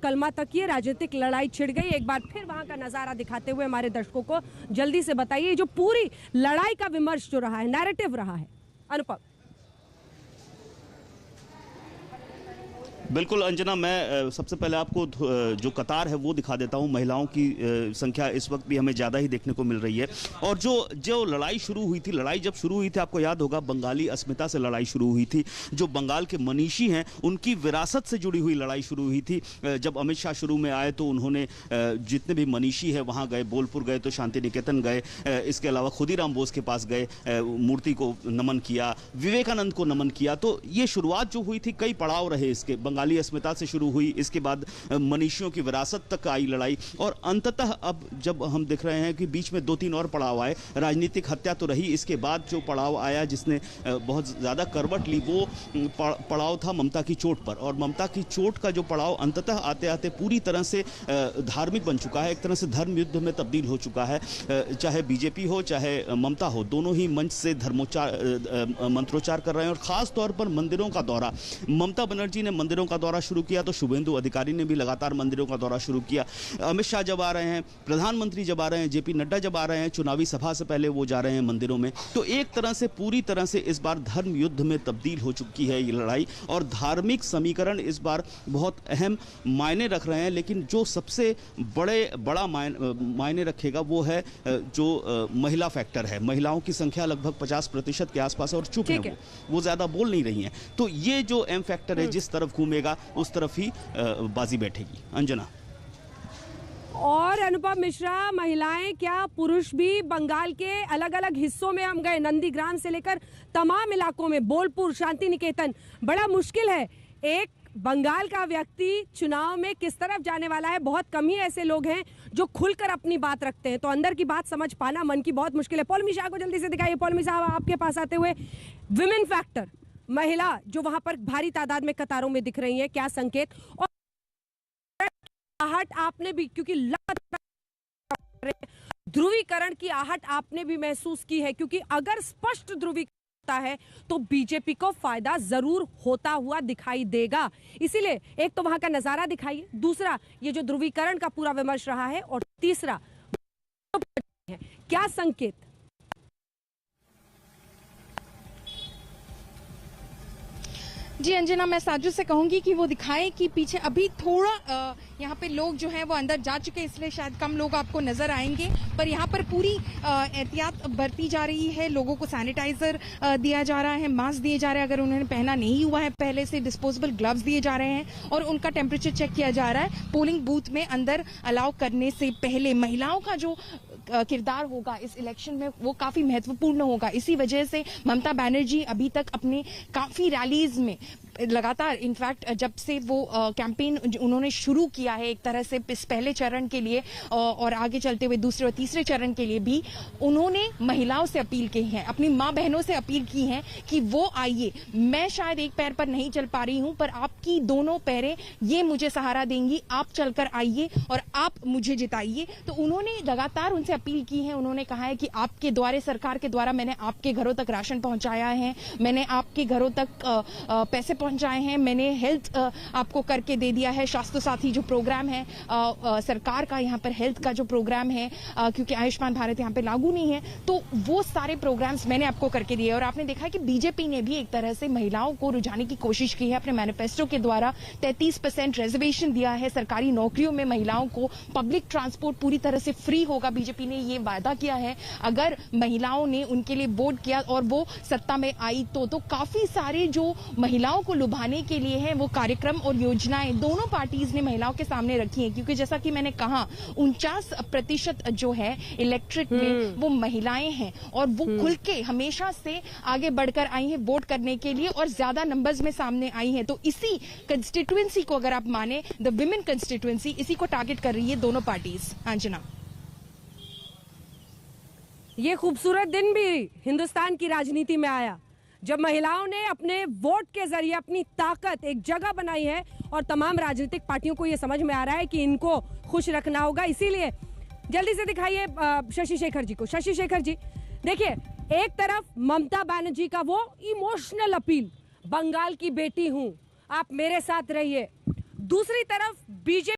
मुकलमा तक ये राजनीतिक लड़ाई छिड़ गई। एक बार फिर वहां का नजारा दिखाते हुए हमारे दर्शकों को जल्दी से बताइए जो पूरी लड़ाई का विमर्श जो रहा है, नैरेटिव रहा है। अनुपम। बिल्कुल अंजना, मैं सबसे पहले आपको जो कतार है वो दिखा देता हूं। महिलाओं की संख्या इस वक्त भी हमें ज़्यादा ही देखने को मिल रही है। और जो लड़ाई शुरू हुई थी, लड़ाई जब शुरू हुई थी आपको याद होगा बंगाली अस्मिता से लड़ाई शुरू हुई थी। जो बंगाल के मनीषी हैं उनकी विरासत से जुड़ी हुई लड़ाई शुरू हुई थी। जब अमित शाह शुरू में आए तो उन्होंने जितने भी मनीषी है वहाँ गए, बोलपुर गए तो शांति निकेतन गए, इसके अलावा खुदीराम बोस के पास गए, मूर्ति को नमन किया, विवेकानंद को नमन किया। तो ये शुरुआत जो हुई थी, कई पड़ाव रहे इसके। बंगाली अस्मिता से शुरू हुई, इसके बाद मनीषियों की विरासत तक आई लड़ाई, और अंततः अब जब हम देख रहे हैं कि बीच में 2-3 और पड़ाव आए। राजनीतिक हत्या तो रही, इसके बाद जो पड़ाव आया जिसने बहुत ज़्यादा करवट ली वो पड़ाव था ममता की चोट पर। और ममता की चोट का जो पड़ाव अंततः आते आते पूरी तरह से धार्मिक बन चुका है, एक तरह से धर्म युद्ध में तब्दील हो चुका है। चाहे बीजेपी हो चाहे ममता हो, दोनों ही मंच से मंत्रोच्चार कर रहे हैं। और खास तौर पर मंदिरों का दौरा, ममता बनर्जी ने मंदिरों का दौरा शुरू किया तो शुभेंदु अधिकारी ने भी लगातार मंदिरों का दौरा शुरू किया। अमित शाह जब आ रहे हैं, प्रधानमंत्री जब आ रहे हैं, जेपी नड्डा जब आ रहे हैं, चुनावी सभा से पहले वो जा रहे हैं मंदिरों में। तो एक तरह से पूरी तरह से इस बार धर्म युद्ध में तब्दील हो चुकी है ये लड़ाई। और धार्मिक समीकरण इस बार बहुत अहम मायने रख रहे हैं। लेकिन जो सबसे बड़ा मायने रखेगा वो है जो महिला फैक्टर है। महिलाओं की संख्या लगभग 50% के आसपास और चुप है, वो ज्यादा बोल नहीं रही हैं। तो ये जो एम फैक्टर है, जिस तरफ घूमेगा उस तरफ ही बाजी बैठेगी। अंजना और अनुपम मिश्रा, महिलाएं क्या पुरुष भी बंगाल के अलग अलग हिस्सों में हम गए, नंदीग्राम से लेकर तमाम इलाकों में, बोलपुर, शांति निकेतन, बड़ा मुश्किल है। एक बंगाल का व्यक्ति चुनाव में किस तरफ जाने वाला है, बहुत कम ही ऐसे लोग हैं जो खुलकर अपनी बात रखते हैं। तो अंदर की बात समझ पाना, मन की बहुत मुश्किल है। पौलमी शाह को जल्दी से दिखाइए। पौलमी साहब, आपके पास आते हुए विमेन फैक्टर, महिला जो वहां पर भारी तादाद में कतारों में दिख रही है, क्या संकेत और आहट आपने भी, क्योंकि ध्रुवीकरण की आहट आपने भी महसूस की है, क्योंकि अगर स्पष्ट ध्रुवीकरण होता है तो बीजेपी को फायदा जरूर होता हुआ दिखाई देगा। इसीलिए एक तो वहां का नजारा दिखाइए, दूसरा ये जो ध्रुवीकरण का पूरा विमर्श रहा है, और तीसरा क्या संकेत। जी अंजना, मैं साजू से कहूंगी कि वो दिखाएं कि पीछे अभी थोड़ा यहाँ पे लोग जो हैं वो अंदर जा चुके हैं, इसलिए शायद कम लोग आपको नजर आएंगे। पर यहाँ पर पूरी एहतियात बरती जा रही है। लोगों को सैनिटाइजर दिया जा रहा है, मास्क दिए जा रहे हैं, अगर उन्होंने पहना नहीं हुआ है पहले से डिस्पोजेबल ग्लव्स दिए जा रहे हैं, और उनका टेम्परेचर चेक किया जा रहा है। पोलिंग बूथ में अंदर अलाउ करने से पहले महिलाओं का जो किरदार होगा इस इलेक्शन में वो काफी महत्वपूर्ण होगा। इसी वजह से ममता बनर्जी अभी तक अपने काफी रैलीज में लगातार, इनफैक्ट जब से वो कैंपेन उन्होंने शुरू किया है एक तरह से इस पहले चरण के लिए और आगे चलते हुए दूसरे और तीसरे चरण के लिए भी, उन्होंने महिलाओं से अपील की है, अपनी माँ बहनों से अपील की है कि वो आइए। मैं शायद एक पैर पर नहीं चल पा रही हूं, पर आपकी दोनों पैरें ये मुझे सहारा देंगी, आप चलकर आइए और आप मुझे जिताइए। तो उन्होंने लगातार उनसे अपील की है। उन्होंने कहा है कि आपके द्वारा, सरकार के द्वारा मैंने आपके घरों तक राशन पहुंचाया है, मैंने आपके घरों तक पैसे पहुंचाए हैं, मैंने हेल्थ आपको करके दे दिया है। स्वास्थ्य साथी जो प्रोग्राम है सरकार का, यहाँ पर हेल्थ का जो प्रोग्राम है, क्योंकि आयुष्मान भारत यहाँ पे लागू नहीं है, तो वो सारे प्रोग्राम्स मैंने आपको करके दिए। और आपने देखा कि बीजेपी ने भी एक तरह से महिलाओं को रुझाने की कोशिश की है। अपने मैनिफेस्टो के द्वारा 33% रिजर्वेशन दिया है सरकारी नौकरियों में महिलाओं को, पब्लिक ट्रांसपोर्ट पूरी तरह से फ्री होगा। बीजेपी ने ये वादा किया है अगर महिलाओं ने उनके लिए वोट किया और वो सत्ता में आई तो काफी सारे जो महिलाओं को लुभाने के लिए हैं वो कार्यक्रम और योजनाएं दोनों पार्टीज ने महिलाओं के सामने रखी हैं। क्योंकि जैसा कि मैंने कहा 49% जो है इलेक्ट्रेट में वो महिलाएं हैं और वो खुल के हमेशा से आगे बढ़कर आई हैं वोट करने के लिए और ज्यादा नंबर्स में सामने आई हैं। तो इसी कंस्टिट्यूएंसी को अगर आप माने, द विमेन कंस्टिट्यूएंसी, इसी को टारगेट कर रही है दोनों पार्टीज। अंजना, ये खूबसूरत दिन भी हिंदुस्तान की राजनीति में आया जब महिलाओं ने अपने वोट के जरिए अपनी ताकत एक जगह बनाई है और तमाम राजनीतिक पार्टियों को यह समझ में आ रहा है कि इनको खुश रखना होगा। इसीलिए जल्दी से दिखाइए शशि शेखर जी को। शशि शेखर जी, देखिए, एक तरफ ममता बनर्जी का वो इमोशनल अपील, बंगाल की बेटी हूं, आप मेरे साथ रहिए, दूसरी तरफ बीजेपी